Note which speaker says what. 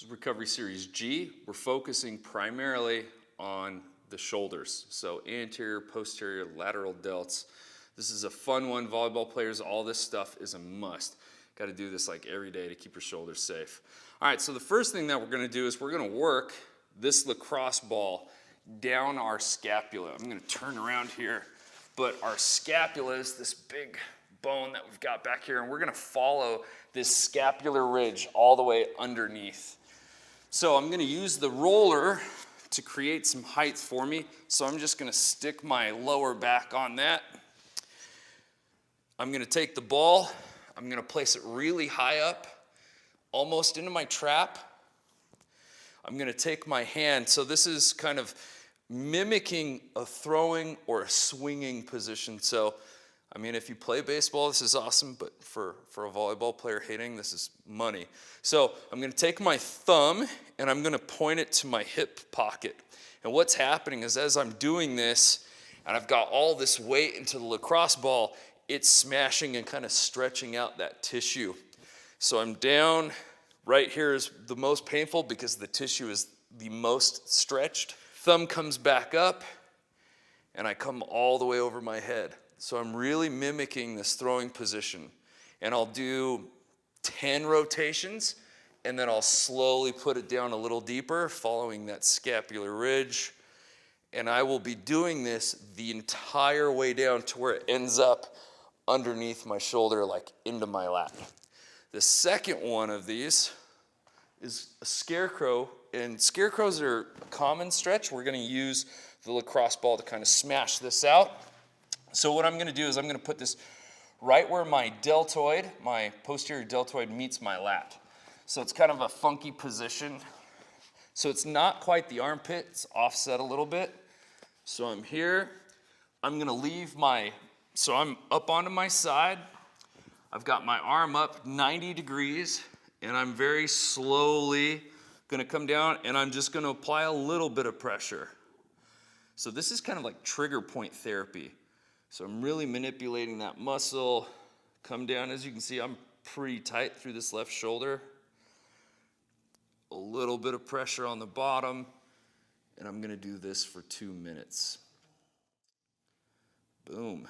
Speaker 1: This is Recovery Series G. We're focusing primarily on the shoulders. So anterior, posterior, lateral delts. This is a fun one. Volleyball players, all this stuff is a must. Got to do this like every day to keep your shoulders safe. All right, so the first thing that we're going to do is we're going to work this lacrosse ball down our scapula. I'm going to turn around here, but our scapula is this big bone that we've got back here, and we're going to follow this scapular ridge all the way underneath. So I'm going to use the roller to create some height for me. So I'm just going to stick my lower back on that. I'm going to take the ball, I'm going to place it really high up, almost into my trap. I'm going to take my hand, so this is kind of mimicking a throwing or a swinging position. So, I mean, if you play baseball, this is awesome, but for a volleyball player hitting, this is money. So I'm going to take my thumb and I'm going to point it to my hip pocket. And what's happening is as I'm doing this, and I've got all this weight into the lacrosse ball, it's smashing and kind of stretching out that tissue. So I'm down. Right here is the most painful because the tissue is the most stretched. Thumb comes back up, and I come all the way over my head. So I'm really mimicking this throwing position. And I'll do 10 rotations, and then I'll slowly put it down a little deeper, following that scapular ridge. And I will be doing this the entire way down to where it ends up underneath my shoulder, like into my lap. The second one of these is a scarecrow, and scarecrows are a common stretch. We're going to use the lacrosse ball to kind of smash this out. So what I'm going to do is I'm going to put this right where my deltoid, my posterior deltoid meets my lat. So it's kind of a funky position. So it's not quite the armpit, it's offset a little bit. So I'm here, I'm going to leave so I'm up onto my side. I've got my arm up 90 degrees, and I'm very slowly going to come down, and I'm just going to apply a little bit of pressure. So this is kind of like trigger point therapy. So I'm really manipulating that muscle. Come down. As you can see, I'm pretty tight through this left shoulder. A little bit of pressure on the bottom, and I'm going to do this for 2 minutes. Boom.